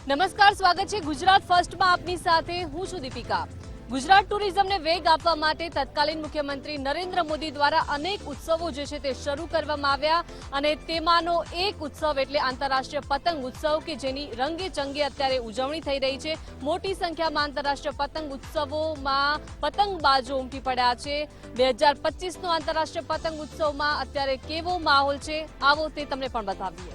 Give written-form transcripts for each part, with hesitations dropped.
નમસ્કાર, સ્વાગત છે ગુજરાત ફર્સ્ટમાં આપની સાથે હું છું દીપિકા। ગુજરાત ટુરિઝમને વેગ આપવા માટે તત્કાલીન મુખ્યમંત્રી નરેન્દ્ર મોદી દ્વારા અનેક ઉત્સવો જે છે તે શરૂ કરવામાં આવ્યા અને તેમાંનો એક ઉત્સવ એટલે આંતરરાષ્ટ્રીય પતંગ ઉત્સવ કે જેની રંગે ચંગે અત્યારે ઉજવણી થઈ રહી છે। મોટી સંખ્યામાં આંતરરાષ્ટ્રીય પતંગ ઉત્સવોમાં પતંગબાજો ઉમટી પડ્યા છે। 2025નો આંતરરાષ્ટ્રીય પતંગ ઉત્સવમાં અત્યારે કેવો માહોલ છે આવો તે તમને પણ બતાવીએ।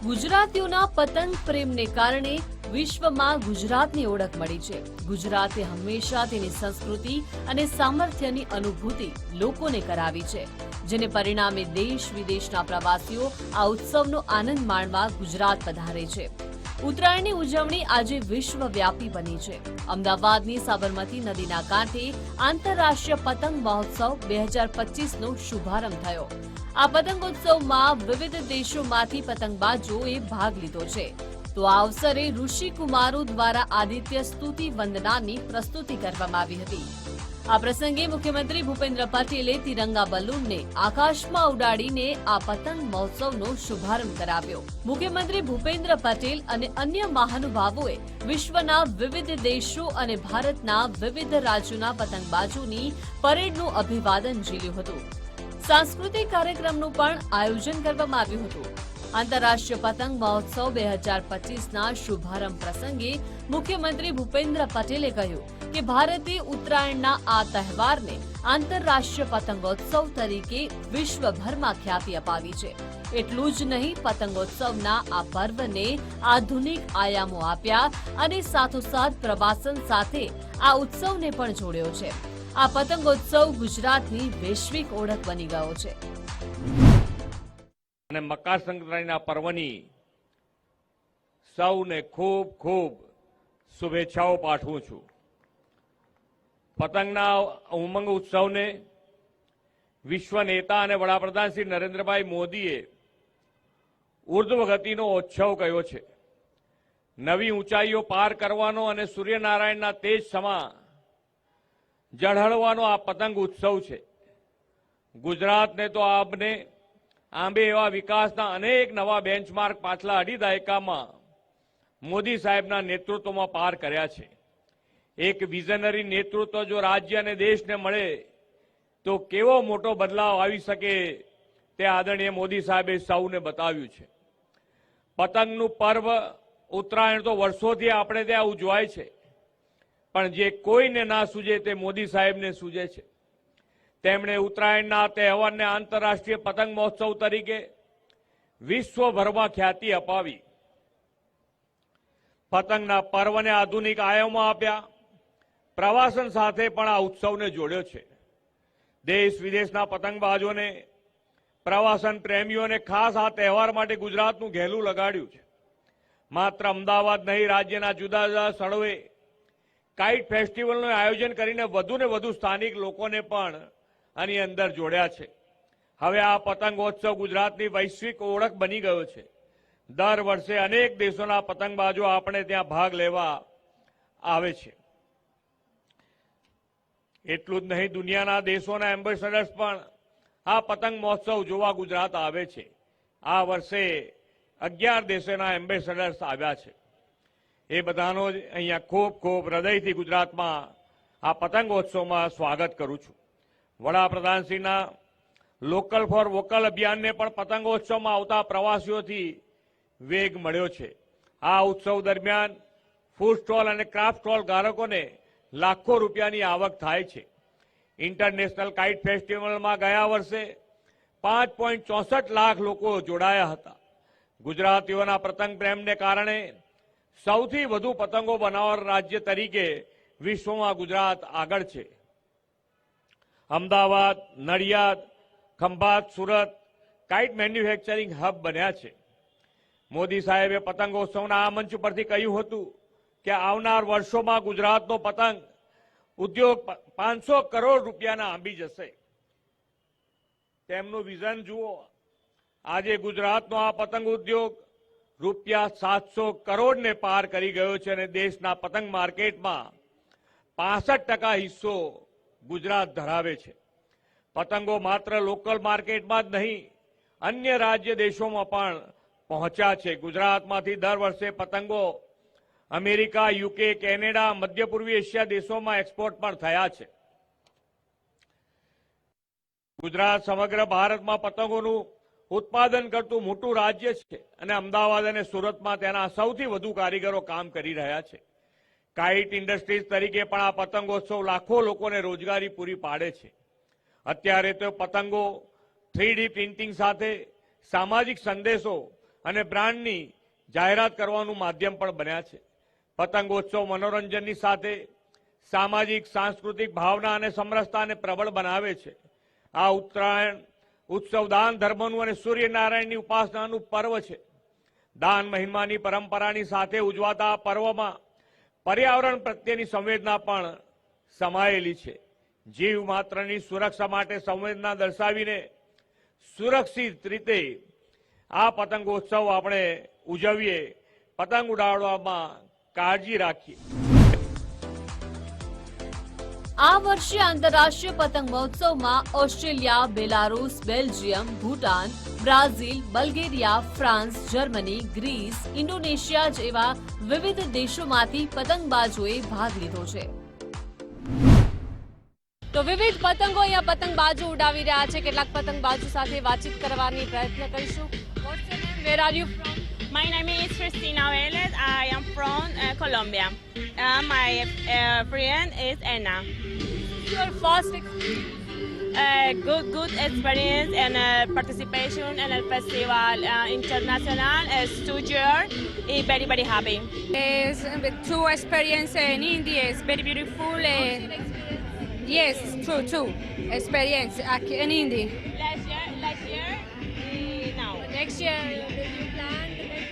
ગુજરાતીઓના પતંગ પ્રેમને કારણે વિશ્વમાં ગુજરાતની ઓળખ મળી છે। ગુજરાતે હંમેશા તેની સંસ્કૃતિ અને સામર્થ્યની અનુભૂતિ લોકોને કરાવી છે, જેને પરિણામે દેશ વિદેશના પ્રવાસીઓ આ ઉત્સવનો આનંદ માણવા ગુજરાત પધારે છે। ઉત્તરાયણની ઉજવણી આજે વિશ્વવ્યાપી બની છે। અમદાવાદની સાબરમતી નદીના કાંઠે આંતરરાષ્ટ્રીય પતંગ મહોત્સવ 2025નો શુભારંભ થયો। આ પતંગોત્સવમાં વિવિધ દેશોમાંથી પતંગબાજોએ ભાગ લીધો છે। તો આ અવસરે ઋષિકુમારો દ્વારા આદિત્ય સ્તુતિ વંદનાની પ્રસ્તુતિ કરવામાં આવી હતી। આ પ્રસંગે મુખ્યમંત્રી ભૂપેન્દ્ર પટેલે તિરંગા બલૂનને આકાશમાં ઉડાડીને આ પતંગ મહોત્સવનો શુભારંભ કરાવ્યો। મુખ્યમંત્રી ભૂપેન્દ્ર પટેલ અને અન્ય મહાનુભાવોએ વિશ્વના વિવિધ દેશો અને ભારતના વિવિધ રાજ્યોના પતંગબાજોની પરેડનું અભિવાદન ઝીલ્યું હતું। सांस्कृतिक कार्यक्रमનું પણ આયોજન કરવામાં આવ્યું હતું। આંતરરાષ્ટ્રીય પતંગ મહોત્સવ 2025ના શુભારંભ પ્રસંગે મુખ્યમંત્રી ભૂપેન્દ્ર પટેલે કહ્યું કે ભારતે ઉત્તરાયણના આ તહેવારને આંતરરાષ્ટ્રીય પતંગોત્સવ તરીકે વિશ્વભરમાં ખ્યાતિ અપાવી છે। એટલું જ નહીં, પતંગોત્સવના આ પર્વને આધુનિક આયામો આપ્યા અને સાથોસાથ પ્રવાસન સાથે આ ઉત્સવને પણ જોડ્યો છે। આ પતંગોત્સવ ગુજરાતની વૈશ્વિક ઓળખ બની ગયો છે અને મકર સંક્રાંતિના પર્વની સૌને ખૂબ ખૂબ શુભેચ્છાઓ પાઠવું છું। પતંગના ઉમંગ ઉત્સવને વિશ્વ નેતા અને વડાપ્રધાન શ્રી નરેન્દ્રભાઈ મોદીએ ઉર્ધ્વ ગતિનો ઉત્સવ કહ્યો છે। નવી ઊંચાઈઓ પાર કરવાનો અને સૂર્યનારાયણના તેજ સમા ઝળહળવાનો આ પતંગ ઉત્સવ છે। ગુજરાતને તો આંબે એવા વિકાસના અનેક નવા બેન્ચમાર્ક પાછલા અઢી દાયકામાં મોદી સાહેબના નેતૃત્વમાં પાર કર્યા છે। એક વિઝનરી નેતૃત્વ જો રાજ્ય અને દેશને મળે તો કેવો મોટો બદલાવ આવી શકે તે આદરણીય મોદી સાહેબે સૌને બતાવ્યું છે। પતંગનું પર્વ ઉત્તરાયણ તો વર્ષોથી આપણે ત્યાં ઉજવાય છે, પણ જે કોઈને ના સૂજે તે મોદી સાહેબને સૂજે છે। તેમણે ઉત્તરાયણના તહેવારને આંતરરાષ્ટ્રીય પતંગ મહોત્સવ તરીકે વિશ્વભરમાં ખ્યાતિ અપાવી, પતંગના પર્વને આધુનિક આયામો આપ્યા, પ્રવાસન સાથે પણ આ ઉત્સવને જોડ્યો છે। દેશ વિદેશના પતંગબાજોને, પ્રવાસન પ્રેમીઓને ખાસ આ તહેવાર માટે ગુજરાતનું ઘેલું લગાડ્યું છે। માત્ર અમદાવાદ નહીં, રાજ્યના જુદા જુદા સ્થળોએ કાઇટ ફેસ્ટિવલનું આયોજન કરીને વધુને વધુ સ્થાનિક લોકોને પણ આની અંદર જોડ્યા છે। હવે આ પતંગોત્સવ ગુજરાતની વૈશ્વિક ઓળખ બની ગયો છે। દર વર્ષે અનેક દેશોના પતંગબાજો આપણે ત્યાં ભાગ લેવા આવે છે। એટલું જ નહીં, દુનિયાના દેશોના એમ્બેસેડર્સ પણ આ પતંગ મહોત્સવ જોવા ગુજરાત આવે છે। આ વર્ષે 11 દેશોના એમ્બેસેડર્સ આવ્યા છે। એ બધાનો જ અહીંયા ખૂબ ખૂબ હૃદયથી ગુજરાતમાં આ પતંગોત્સવમાં સ્વાગત કરું છું। વડાપ્રધાનશ્રીના લોકલ ફોર વોકલ અભિયાનને પણ પતંગોત્સવમાં આવતા પ્રવાસીઓથી વેગ મળ્યો છે। આ ઉત્સવ દરમિયાન ફૂડ સ્ટોલ અને ક્રાફ્ટ સ્ટોલ ધારકોને લાખો રૂપિયાની આવક થાય છે। ઇન્ટરનેશનલ કાઇટ ફેસ્ટિવલમાં ગયા વર્ષે 5.64 લાખ લોકો જોડાયા હતા। ગુજરાતીઓના પતંગ પ્રેમને કારણે સૌથી વધુ પતંગો બનાવનાર રાજ્ય તરીકે વિશ્વમાં ગુજરાત આગળ છે। Ahmedabad, Nadiad, Khambhat, Surat kite manufacturing hub બન્યા છે। મોદી સાહેબે પતંગોત્સવના આ મંચ પરથી કહ્યું હતું કે આવનાર વર્ષોમાં ગુજરાતનો પતંગ ઉદ્યોગ 500 કરોડ રૂપિયાના આંબી જશે। તેમનું વિઝન જુઓ, આજે ગુજરાતનો આ પતંગ ઉદ્યોગ રૂપિયા 700 કરોડને પાર કરી ગયો છે અને દેશના પતંગ માર્કેટમાં 65% હિસ્સો ગુજરાત ધરાવે છે. પતંગો માત્ર લોકલ માર્કેટમાં જ નહીં, અન્ય રાજ્ય દેશોમાં પણ પહોંચ્યા છે. ગુજરાતમાંથી દર વર્ષે પતંગો અમેરિકા, યુકે, કેનેડા, મધ્ય પૂર્વી એશિયા દેશોમાં એક્સપોર્ટ પણ થયા છે. ગુજરાત સમગ્ર ભારતમાં પતંગોનું ઉત્પાદન કરતું મોટું રાજ્ય છે અને અમદાવાદ અને સુરતમાં તેના સૌથી વધુ કારીગરો કામ કરી રહ્યા છે. કાઇટ ઇન્ડસ્ટ્રીઝ તરીકે પણ આ પતંગોત્સવ લાખો લોકોને રોજગારી પૂરી પાડે છે. અત્યારે તો પતંગો 3D પ્રિન્ટિંગ સાથે સામાજિક સંદેશો અને બ્રાન્ડની જાહેરાત કરવાનું માધ્યમ પણ બન્યા છે. પતંગોત્સવ મનોરંજનની સાથે સામાજિક સાંસ્કૃતિક ભાવના અને સમરસતાને પ્રબળ બનાવે છે. આ ઉત્તરાયણ ઉત્સવ દાન, ધર્મનું અને સૂર્યનારાયણની ઉપાસનાનું પર્વ છે. દાન મહિમાની પરંપરાની સાથે ઉજવાતા આ પર્વમાં પર્યાવરણ પ્રત્યેની સંવેદના પણ સમાયેલી છે. જીવ માત્રની સુરક્ષા માટે સંવેદના દર્શાવીને સુરક્ષિત રીતે આ પતંગોત્સવ આપણે ઉજવીએ, પતંગ ઉડાડવામાં કાળજી રાખીએ. આ વર્ષે આંતરરાષ્ટ્રીય પતંગ મહોત્સવમાં Australia, Belarus, Belgium, Bhutan, Brazil, Bulgaria, France, Germany, Greece, Indonesia જેવા વિવિધ દેશોમાંથી પતંગબાજોએ ભાગ લીધો છે. તો વિવિધ પતંગો અહીંયા પતંગબાજો ઉડાવી રહ્યા છે. કેટલાક પતંગબાજો સાથે વાતચીત કરવાની પ્રયત્ન કરીશું. What's your name? Where are you from? My name is Cristina Vélez. I am from Colombia. My friend is Anna. Your first experience? Good experience and participation in a festival international is 2 years. Very happy. Is two experience in India is very beautiful. Yes, true experience in India. Last year, now. Next year, will you plan the next?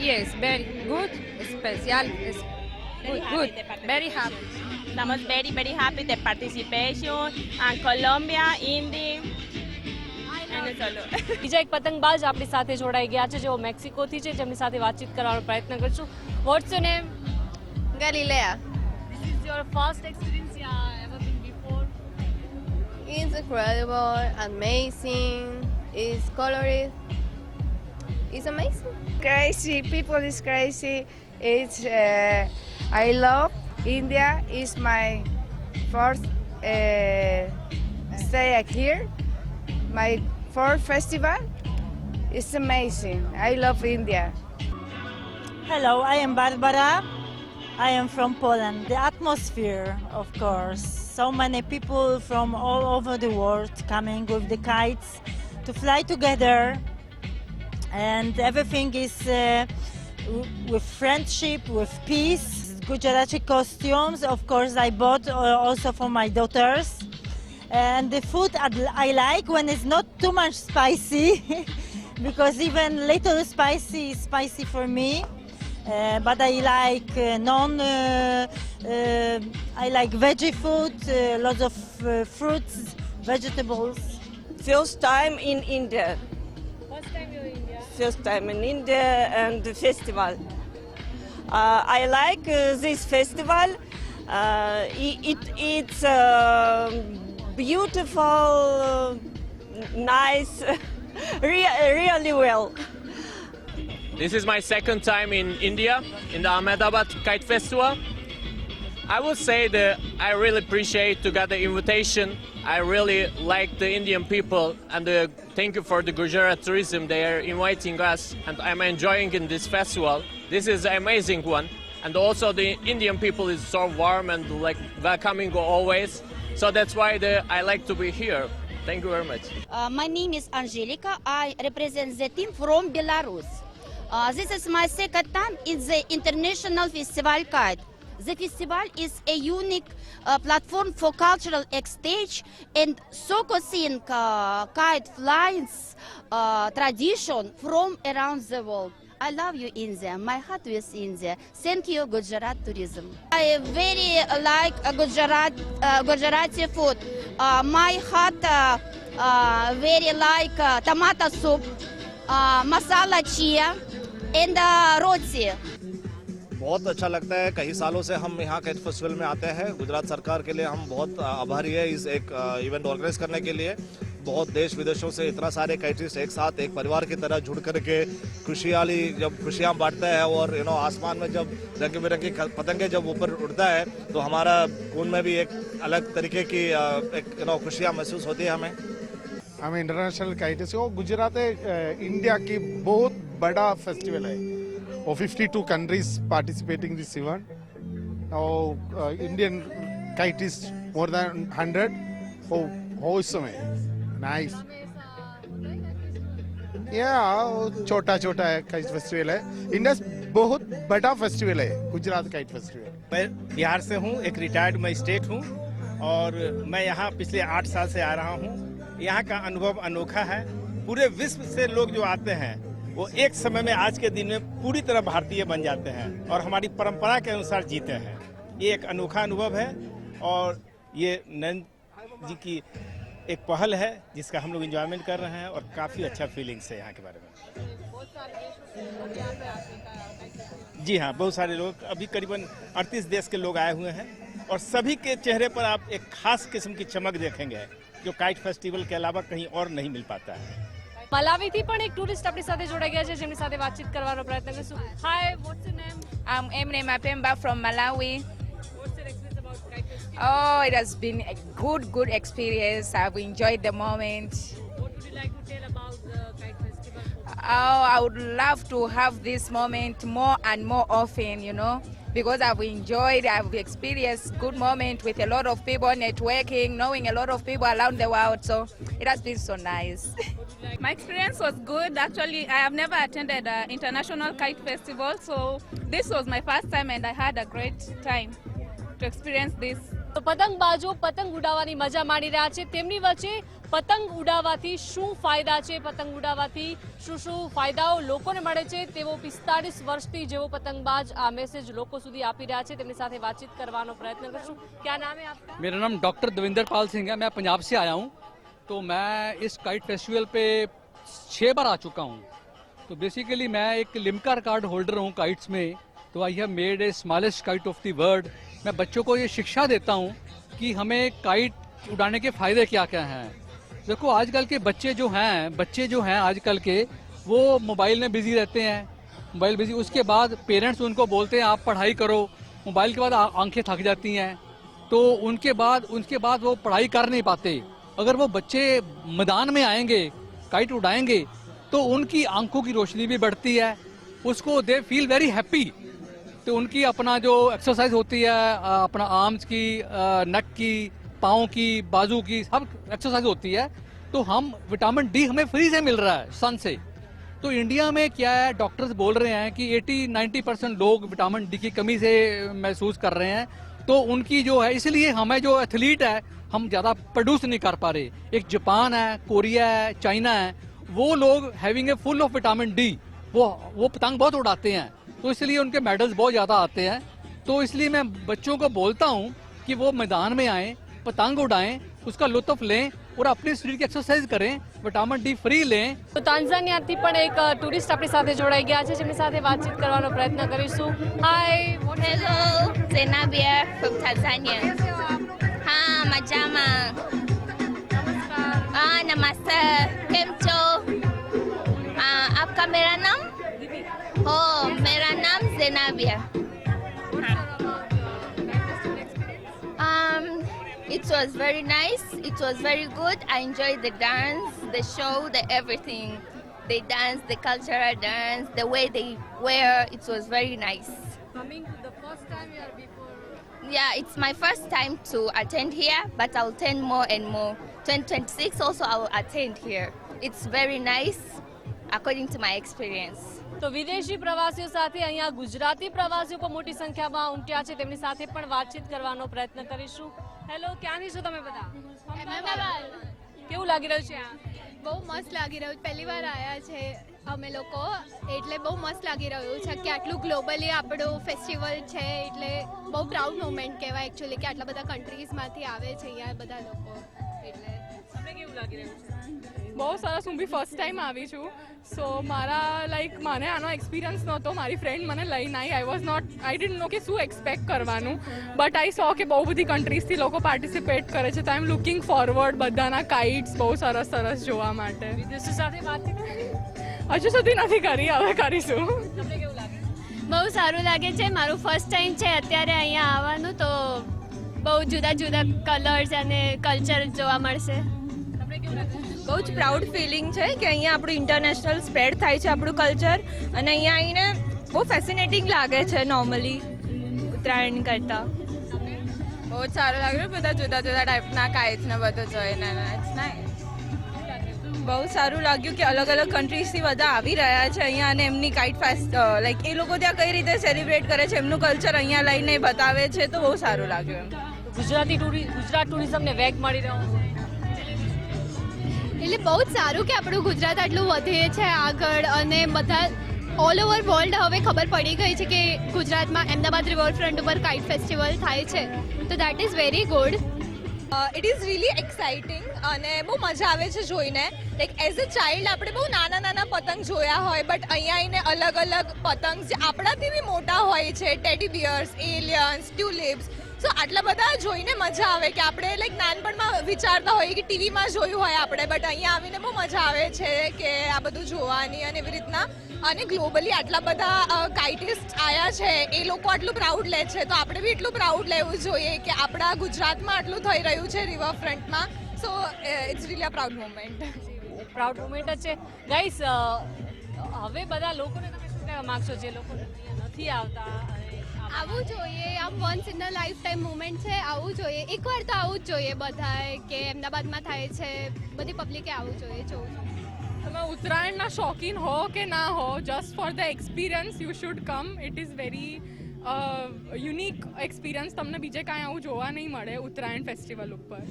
Yes, very good, special, good, very happy. Estamos very happy the participation and Colombia, India. અને ચલો બીજા એક પતંગબાજ આપણી સાથે જોડાઈ ગયા છે જેઓ મેક્સિકોથી છે, જેમની સાથે વાતચીત કરવાનો પ્રયત્ન કરશું. What's your name? Galilea. This is your first experience, yeah, ever been before? It's incredible, amazing, it's colored. It's amazing. Crazy, people is crazy. It's I love India. Is my first stay here. My first festival. It's amazing. I love India. Hello, I am Barbara. I am from Poland. The atmosphere, of course. So many people from all over the world coming with the kites to fly together. And everything is with friendship, with peace. Gujarati costumes, of course, I bought also for my daughters. And the food I like when it's not too much spicy, because even little spicy is spicy for me. But I like I like veggie food, lots of fruits, vegetables. First time in India. First time you're in India? First time in India and the festival. I like this festival. It's beautiful, nice, really well. This is my second time in India, in the Ahmedabad Kite Festival. I would say that I really appreciate to get the invitation. I really like the Indian people and thank you for the Gujarat tourism. They are inviting us and I'm enjoying in this festival. This is an amazing one. And also the Indian people is so warm and like welcoming always. So that's why I like to be here. Thank you very much. My name is Angelica. I represent the team from Belarus. This is my second time in the International Festival Kite. The festival is a unique platform for cultural exchange and showcasing kite flying tradition from around the world. I love you, India. My heart is India. Thank you, Gujarat Tourism. I very like Gujarati food. My heart very like tomato soup, masala chia, and roti. बहुत अच्छा लगता है। कई सालों से हम यहाँ kite festival में आते हैं। गुजरात सरकार के लिए हम बहुत आभारी है इस एक इवेंट ऑर्गेनाइज करने के लिए। बहुत देश विदेशों से इतना सारे काइटिस्ट एक साथ एक परिवार की तरह जुड़ करके खुशियाँ बांटते हैं और आसमान में जब रंग बिरंगी पतंगे जब ऊपर उड़ता है तो हमारा खून में भी एक अलग तरीके की खुशियाँ महसूस होती है हमें। हमें इंटरनेशनल काइटिस्ट और गुजरात इंडिया की बहुत बड़ा फेस्टिवल है और 52 countries participating this event. Now Indian kitists more than 100. Oh, awesome! Nice. Yeah, छोटा काइट फेस्टिवल है। इंडिया बहुत बड़ा फेस्टिवल है गुजरात काइट फेस्टिवल। मैं बिहार से हूँ, एक रिटायर्ड मजिस्ट्रेट हूँ और मैं यहाँ पिछले 8 साल से आ रहा हूँ। यहाँ का अनुभव अनोखा है। पूरे विश्व से लोग जो आते हैं वो एक समय में आज के दिन में पूरी तरह भारतीय बन जाते हैं और हमारी परंपरा के अनुसार जीते हैं। ये एक अनोखा अनुभव है और ये नरेंद्र जी की एक पहल है जिसका हम लोग एंजॉयमेंट कर रहे हैं और काफ़ी अच्छा फीलिंग्स है यहाँ के बारे में। जी हाँ, बहुत सारे लोग, अभी करीबन 38 देश के लोग आए हुए हैं और सभी के चेहरे पर आप एक खास किस्म की चमक देखेंगे जो काइट फेस्टिवल के अलावा कहीं और नहीं मिल पाता है। મલાવીથી પણ એક ટુરિસ્ટ આપણી સાથે જોડાઈ ગયા છે જેમની સાથે વાતચીત કરવાનો પ્રયત્ન કરશું. હાય, what's your name? I'm Emre Mapemba from Malawi. What's your experience about kite festival? Oh, it has been a good experience. I've enjoyed the moment. What would you like to tell about the kite festival? Oh, I would love to have this moment more and more often, because I've experienced good moment with a lot of people, networking, knowing a lot of people around the world. So it has been so nice. My experience was good. Actually, I have never attended an international kite festival, so this was my first time and I had a great time to experience this. તો પતંગબાજો પતંગ ઉડાવવાની મજા માણી રહ્યા છે. તેમની વચ્ચે પતંગ ઉડાવવાથી શું ફાયદા છે, પતંગ ઉડાવવાથી શું ફાયદાઓ લોકોને મળે છે, તેવો 45 વર્ષથી જેવો પતંગબાજ આ મેસેજ લોકો સુધી આપી રહ્યા છે. તેમની સાથે વાતચીત કરવાનો પ્રયત્ન કરશું. क्या नाम है आपका? मेरा नाम डॉक्टर देवेंद्र पाल सिंह है। मैं पंजाब से आया हूँ। तो मैं इस काइट फेस्टिवल पे 6 बार आ चुका हूँ। तो बेसिकली मैं एक लिम्का रिकॉर्ड होल्डर हूँ काइट्स में। तो I have made a smallest kite of the world. मैं बच्चों को ये शिक्षा देता हूँ कि हमें काइट उड़ाने के फ़ायदे क्या क्या हैं। देखो, आजकल के बच्चे जो हैं आजकल के, वो मोबाइल में बिजी रहते हैं। उसके बाद पेरेंट्स उनको बोलते हैं आप पढ़ाई करो। मोबाइल के बाद आंखें थक जाती हैं, तो उनके बाद वो पढ़ाई कर नहीं पाते। अगर वो बच्चे मैदान में आएंगे, काइट उड़ाएंगे, तो उनकी आंखों की रोशनी भी बढ़ती है। उसको दे फील वेरी हैप्पी। तो उनकी अपना जो एक्सरसाइज होती है, अपना आर्म्स की, नेक की, पाँव की, बाजू की, सब एक्सरसाइज होती है। तो हम विटामिन डी हमें फ्री से मिल रहा है सन से। तो इंडिया में क्या है, डॉक्टर्स बोल रहे हैं कि 80-90% लोग विटामिन डी की कमी से महसूस कर रहे हैं। तो उनकी जो है, इसलिए हमें जो एथलीट है हम ज़्यादा प्रोड्यूस नहीं कर पा रहे। एक जापान है, कोरिया है, चाइना है, वो लोग having a full of vitamin D, वो पतंग बहुत उड़ाते हैं। तो इसलिए उनके मेडल्स बहुत ज़्यादा आते हैं। तो इसलिए मैं बच्चों को बोलता हूँ कि वो मैदान में आएँ, पतंग उड़ाएं, उसका लुत्फ लें और अपने शरीर की एक्सरसाइज करें, विटामिन डी फ्री लें। તો તાન્ઝાનિયાથી પણ એક ટુરિસ્ટ આપણી સાથે જોડાઈ ગયા છે જેમની સાથે વાતચીત કરવાનો પ્રયત્ન કરીશું. હાય, Hello, Zenabia from Tanzania. हाँ, मजामा. नमस्ते. केमचो. आपका मेरा नाम? Oh, मेरा नाम Zenabia. It was very nice. It was very good. I enjoyed the dance, the show, the everything. They dance, the cultural dance, the way they wear. It was very nice. Coming to the first time or before? Yeah, it's my first time to attend here, but I'll attend more and more. 2026 also I will attend here. It's very nice. according to my experience. તો વિદેશી પ્રવાસીઓ સાથે અહીંયા ગુજરાતી પ્રવાસીઓ પણ મોટી સંખ્યામાં ઉમટ્યા છે, તેમની સાથે પણ વાતચીત કરવાનો પ્રયત્ન કરીશું. હેલો, ક્યાંની છો તમે બધા? કેવું લાગી રહ્યું છે આ? બહુ મસ્ત લાગી રહ્યું છે. પહેલી વાર આવ્યા છે અમે લોકો, એટલે બહુ મસ્ત લાગી રહ્યું છે કે આટલું ગ્લોબલી આપણું ફેસ્ટિવલ છે, એટલે બહુ પ્રાઉડ મોમેન્ટ કહેવાય એકચ્યુઅલી કે આટલા બધા કન્ટ્રીઝમાંથી આવે છે અહીંયા બધા લોકો. એટલે તમને કેવું લાગી રહ્યું છે? બહુ સરસ. હું બી ફર્સ્ટ ટાઈમ આવી છું, સો મને આનો એક્સપિરિયન્સ નહોતો. મારી ફ્રેન્ડ મને લઈને આવી. આઈ ડિડન્ટ નો કે શું એક્સપેક્ટ કરવાનું, બટ આઈ સો કે બહુ બધી કન્ટ્રીઝથી લોકો પાર્ટિસિપેટ કરે છે, તો આઈ એમ લુકિંગ ફોરવર્ડ બધાના કાઇટ્સ બહુ સરસ સરસ જોવા માટે. વિદેશી સાથે વાતચીત હજુ સુધી નથી કરી, હવે કરીશું. તમને કેવું લાગે? બહુ સારું લાગે છે. મારું ફર્સ્ટ ટાઈમ છે અત્યારે અહીંયા આવવાનું, તો બહુ જુદા જુદા કલર્સ અને કલ્ચર જોવા મળશે. તમને કેવું લાગે? બહુ જ પ્રાઉડ ફિલિંગ છે કે અહીંયા આપણું ઇન્ટરનેશનલ સ્પ્રેડ થાય છે આપણું કલ્ચર, અને અહીંયા આવીને બહુ ફેસિનેટિંગ લાગે છે નોર્મલી ઉત્તરાયણ કરતાં. બહુ જ સારું લાગ્યું બધા જુદા જુદા ટાઈપના કાઇટ્સ ને બધું જોઈને. બહુ સારું લાગ્યું કે અલગ અલગ કન્ટ્રીઝથી બધા આવી રહ્યા છે અહીંયા, અને એમની કાઇટ ફેસ્ટ લાઈક એ લોકો ત્યાં કઈ રીતે સેલિબ્રેટ કરે છે, એમનું કલ્ચર અહીંયા લઈને બતાવે છે, તો બહુ સારું લાગ્યું. ગુજરાત ટુરિઝમને વેગ મળી રહ્યો છે, એટલે બહુ જ સારું કે આપણું ગુજરાત આટલું વધે છે આગળ, અને બધા ઓલ ઓવર વર્લ્ડ હવે ખબર પડી ગઈ છે કે ગુજરાતમાં અમદાવાદ રિવરફ્રન્ટ ઉપર કાઇટ ફેસ્ટિવલ થાય છે, તો that is very good. It is really exciting અને બહુ મજા આવે છે જોઈને. લાઈક એઝ અ ચાઇલ્ડ આપણે બહુ નાના નાના પતંગ જોયા હોય, બટ અહીંયા આવીને અલગ અલગ પતંગ જે આપણાથી બી મોટા હોય છે, ટેડી બિયર્સ, એલિયન્સ, ટ્યુલિપ્સ, સો આટલા બધા જોઈને મજા આવે કે આપણે લાઈક નાનપણમાં વિચારતા હોઈએ કે ટીવીમાં જોયું હોય આપણે, બટ અહીંયા આવીને બહુ મજા આવે છે કે આ બધું જોવાની અને એવી રીતના. અને ગ્લોબલી આટલા બધા કાઇટિસ્ટ આવ્યા છે, એ લોકો આટલું પ્રાઉડ લે છે, તો આપણે બી એટલું પ્રાઉડ લેવું જોઈએ કે આપણા ગુજરાતમાં આટલું થઈ રહ્યું છે રિવરફ્રન્ટમાં. So it's really a proud moment. Proud moment જ છે. ગાઈસ, હવે બધા લોકોને તમે શું કહેવા માંગશો જે લોકો અહીંયા નથી આવતા? આવવું જોઈએ. આમ once in a life time moment છે, આવવું જોઈએ. એકવાર તો આવવું જ જોઈએ બધાએ, કે અમદાવાદમાં થાય છે, બધી પબ્લિકે આવવું જોઈએ, જોવું. તમે ઉત્તરાયણના શોખીન હો કે ના હો, just for the experience you should come. It is very unique experience. તમને બીજે કાંઈ આવું જોવા નહીં મળે ઉત્તરાયણ ફેસ્ટિવલ ઉપર.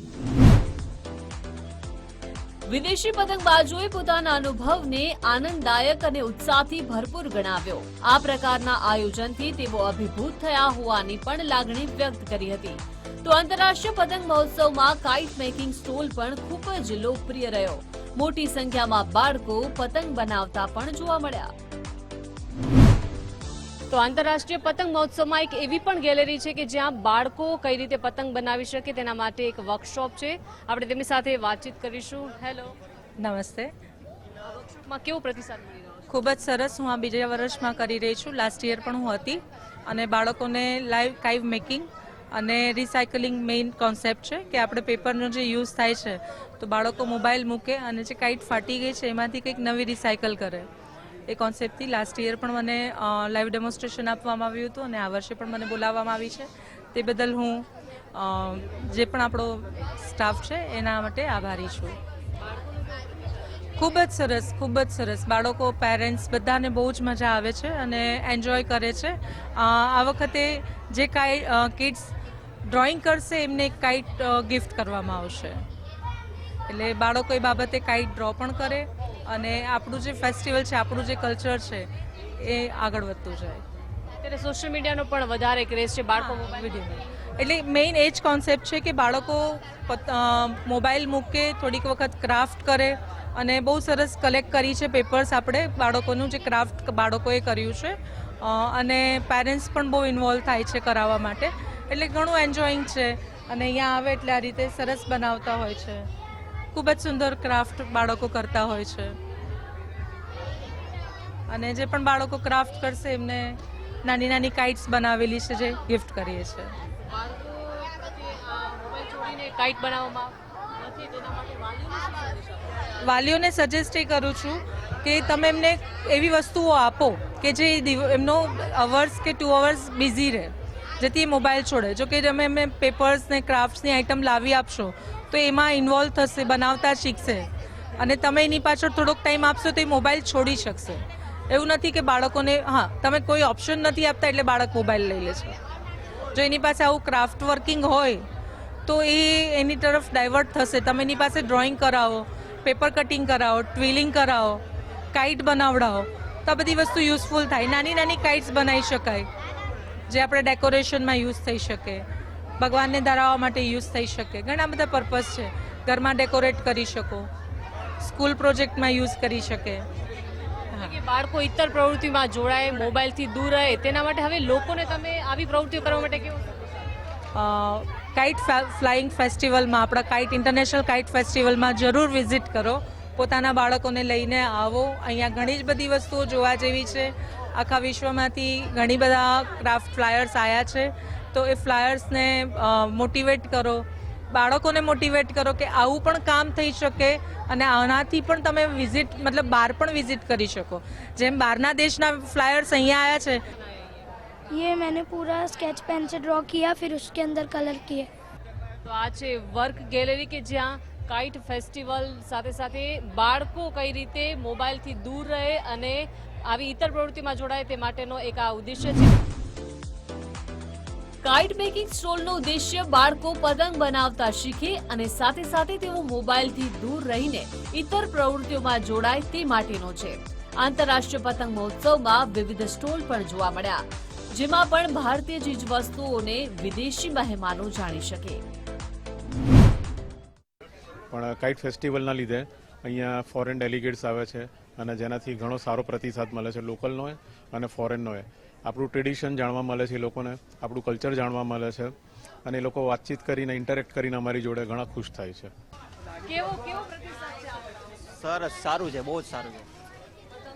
વિદેશી પતંગબાજોએ પોતાના અનુભવને આનંદદાયક અને ઉત્સાહથી ભરપૂર ગણાવ્યો. આ પ્રકારના આયોજનથી તેઓ અભિભૂત થયા હોવાની પણ લાગણી વ્યક્ત કરી હતી. તો આંતરરાષ્ટ્રીય પતંગ મહોત્સવમાં કાઇટ મેકિંગ સ્ટોલ પણ ખૂબ જ લોકપ્રિય રહ્યો. મોટી સંખ્યામાં બાળકો પતંગ બનાવતા પણ જોવા મળ્યા. તો આંતરરાષ્ટ્રીય પતંગ મહોત્સવમાં એક એવી પણ ગેલેરી છે કે જ્યાં બાળકો કઈ રીતે પતંગ બનાવી શકે તેના માટે એક વર્કશોપ છે. આપણે તેમની સાથે વાતચીત કરીશું. હેલો, નમસ્તે. વર્કશોપમાં કેવો પ્રતિસાદ મળી રહ્યો છે? ખૂબ જ સરસ. હું આ બીજા વર્ષમાં કરી રહી છું. લાસ્ટ યર પણ હું હતી, અને બાળકોને લાઈવ કાઇટ મેકિંગ અને રિસાયકલિંગ મેઇન કોન્સેપ્ટ છે કે આપણે પેપરનો જે યુઝ થાય છે, તો બાળકો મોબાઈલ મૂકે અને જે કાઇટ ફાટી ગઈ છે એમાંથી કંઈક નવી રિસાયકલ કરે, એ કોન્સેપ્ટથી લાસ્ટ યર પણ મને લાઈવ ડેમોન્સ્ટ્રેશન આપવામાં આવ્યું હતું, અને આ વર્ષે પણ મને બોલાવવામાં આવી છે. તે બદલ હું જે પણ આપણો સ્ટાફ છે એના માટે આભારી છું. ખૂબ જ સરસ, ખૂબ જ સરસ. બાળકો, પેરેન્ટ્સ બધાને બહુ જ મજા આવે છે અને એન્જોય કરે છે. આ વખતે જે કાંઈ કિડ્સ ડ્રોઈંગ કરશે એમને એક કાઇટ ગિફ્ટ કરવામાં આવશે, એટલે બાળકો એ બાબતે કાઇટ ડ્રો પણ કરે, અને આપણું જે ફેસ્ટિવલ છે, આપણું જે કલ્ચર છે એ આગળ વધતું જાય. અત્યારે સોશિયલ મીડિયાનો પણ વધારે ક્રેઝ છે, બાળકો એટલે મેઇન એ જ કોન્સેપ્ટ છે કે બાળકો મોબાઈલ મૂકે, થોડીક વખત ક્રાફ્ટ કરે, અને બહુ સરસ કલેક્ટ કરી છે પેપર્સ આપણે બાળકોનું, જે ક્રાફ્ટ બાળકોએ કર્યું છે, અને પેરેન્ટ્સ પણ બહુ ઇન્વોલ્વ થાય છે કરાવવા માટે, એટલે ઘણું એન્જોઈંગ છે. અને અહીંયા આવે એટલે આ રીતે સરસ બનાવતા હોય છે. ખૂબ જ સુંદર ક્રાફ્ટ બાળકો કરતા હોય છે, અને જે પણ બાળકો ક્રાફ્ટ કરશે એમને નાની નાની કાઇટ્સ બનાવેલી છે જે ગિફ્ટ કરીએ છીએ. વાલીઓને સજેસ્ટ એ કરું છું કે તમે એમને એવી વસ્તુઓ આપો કે જે એમનો અવર્સ કે 2 અવર્સ બિઝી રહે, જેથી એ મોબાઈલ છોડે. જો કે તમે એમને પેપર્સ ને ક્રાફ્ટ્સની આઇટમ લાવી આપશો તો એમાં ઇન્વોલ્વ થશે, બનાવતા શીખશે, અને તમે એની પાછળ થોડોક ટાઈમ આપશો તો એ મોબાઈલ છોડી શકશે. એવું નથી કે બાળકોને તમે કોઈ ઓપ્શન નથી આપતા એટલે બાળક મોબાઈલ લઈ લે છે. જો એની પાસે આવું ક્રાફ્ટ વર્કિંગ હોય તો એ એની તરફ ડાયવર્ટ થશે. તમે એની પાસે ડ્રોઈંગ કરાવો, પેપર કટિંગ કરાવો, ટ્વિલિંગ કરાવો, કાઇટ બનાવડાવો તો આ બધી વસ્તુ યુઝફુલ થાય. નાની નાની કાઇટ્સ બનાવી શકાય જે આપણે ડેકોરેશનમાં યુઝ થઈ શકે, ભગવાનને ધરાવવા માટે યુઝ થઈ શકે. ઘણા બધા પર્પઝ છે. ઘરમાં ડેકોરેટ કરી શકો, સ્કૂલ પ્રોજેક્ટમાં યુઝ કરી શકે. બાળકો ઇતર પ્રવૃત્તિમાં જોડાય, મોબાઈલથી દૂર રહે, તેના માટે હવે લોકોને તમે આવી પ્રવૃત્તિઓ કરવા માટે કેવું? કાઇટ ફ્લાઇંગ ફેસ્ટિવલમાં, આપણા કાઇટ ઇન્ટરનેશનલ કાઇટ ફેસ્ટિવલમાં જરૂર વિઝિટ કરો. પોતાના બાળકોને લઈને આવો. અહીંયા ઘણી જ બધી વસ્તુઓ જોવા જેવી છે. આખા વિશ્વમાંથી ઘણી બધા ક્રાફ્ટ ફ્લાયર્સ આવ્યા છે. તો એ ફ્લાયર્સને મોટિવેટ કરો, બાળકોને મોટિવેટ કરો કે આવું પણ કામ થઈ શકે અને આનાથી પણ તમે વિઝિટ બહાર પણ વિઝિટ કરી શકો. જેમ બહારના દેશના ફ્લાયર્સ અહીંયા આવ્યા છે. ये मैंने पूरा स्केच पेन से ड्रॉ किया, फिर उसके अंदर कलर किए. તો આ છે વર્ક ગેલેરી કે જ્યાં કાઇટ ફેસ્ટિવલ સાથે સાથે બાળકો કઈ રીતે મોબાઈલથી દૂર રહે અને આવી ઇતર પ્રવૃત્તિમાં જોડાય તે માટેનો એક આ ઉદ્દેશ્ય છે. કાઇટ મેકિંગ સ્ટોલનો ઉદ્દેશ્ય બાળકો પતંગ બનાવતા શીખે અને સાથે સાથે તેઓ મોબાઈલથી દૂર રહીને ઇતર પ્રવૃત્તિઓમાં જોડાય તે માટેનો છે. આંતરરાષ્ટ્રીય પતંગ મહોત્સવમાં વિવિધ સ્ટોલ પણ જોવા મળ્યા, જેમાં પણ ભારતીય ચીજવસ્તુઓને વિદેશી મહેમાનો જાણી શકે. પણ કાઇટ ફેસ્ટિવલના લીધે અહીંયા ફોરેન ડેલિગેટ્સ આવે છે અને જેનાથી ઘણો સારો પ્રતિસાદ મળે છે, લોકલનો અને ફોરેનનો. આપણું ટ્રેડિશન જાણવા મળે છે, એ લોકોને આપણું કલ્ચર જાણવા મળે છે અને એ લોકો વાતચીત કરીને ઇન્ટરેક્ટ કરીને અમારી જોડે ઘણા ખુશ થાય છે. કેવો પ્રતિસાદ છે? સરસ, સારું છે, બહુ જ સારું છે.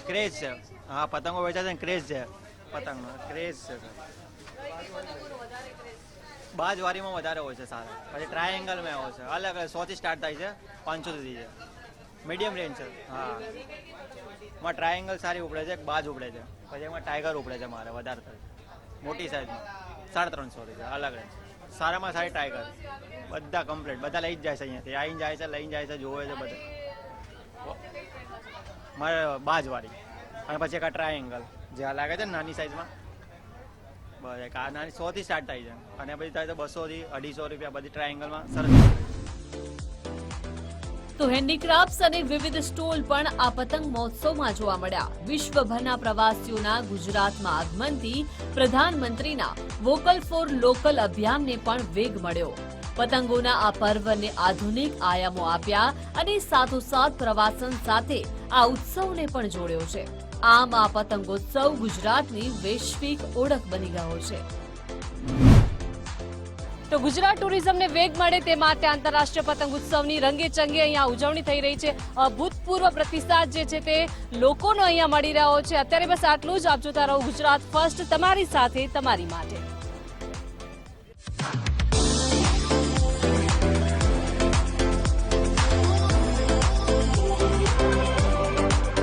ક્રેઝ છે. હા, પતંગો વેચાય છે, ક્રેઝ છે પતંગનો, ક્રેઝ છે. બાજવારીમાં વધારે હોય છે સારા, પછી ટ્રાયેંગલમાં હોય છે, અલગ અલગ 100 થી સ્ટાર્ટ થાય છે, 500 સુધી છે, મીડિયમ રેન્જ છે. હા, એમાં ટ્રાયેંગલ સારી ઉપડે છે, બાજ ઉપડે છે, પછી એમાં ટાઈગર ઉપડે છે મારે વધારે થાય, મોટી સાઈઝમાં 350 થી છે, અલગ રેન્જ. સારામાં સારી ટાઈગર, બધા કમ્પ્લીટ, બધા લઈ જ જાય છે અહીંયાથી, આવીને જાય છે, લઈને જાય છે, જોવે છે બધા. મારે બાજવાળી અને પછી એક ટ્રાયેંગલ જે લાગે છે નાની સાઈઝમાં, બસ એક આ નાની 100 થી સ્ટાર્ટ થાય છે અને પછી થાય તો 200 થી 250 રૂપિયા બધી ટ્રાયેંગલમાં. સરસ. તો હેન્ડીક્રાફ્ટ્સ અને વિવિધ સ્ટોલ પણ આ પતંગ મહોત્સવમાં જોવા મળ્યા. વિશ્વભરના પ્રવાસીઓના ગુજરાતમાં આગમનથી પ્રધાનમંત્રીના વોકલ ફોર લોકલ અભિયાનને પણ વેગ મળ્યો. પતંગોના આ પર્વને આધુનિક આયામો આપ્યા અને સાથોસાથ પ્રવાસન સાથે આ ઉત્સવને પણ જોડ્યો છે. આમ આ પતંગોત્સવ ગુજરાતની વૈશ્વિક ઓળખ બની ગયો છે. તો ગુજરાત ટુરિઝમને વેગ મળે તે માટે આંતરરાષ્ટ્રીય પતંગ ઉત્સવની રંગે ચંગે અહીંયા ઉજવણી થઈ રહી છે. અભૂતપૂર્વ પ્રતિસાદ જે છે તે લોકોનો અહીંયા મળી રહ્યો છે. અત્યારે બસ આટલું જ. આપ જોતા રહો ગુજરાત ફર્સ્ટ, તમારી સાથે તમારી માટે.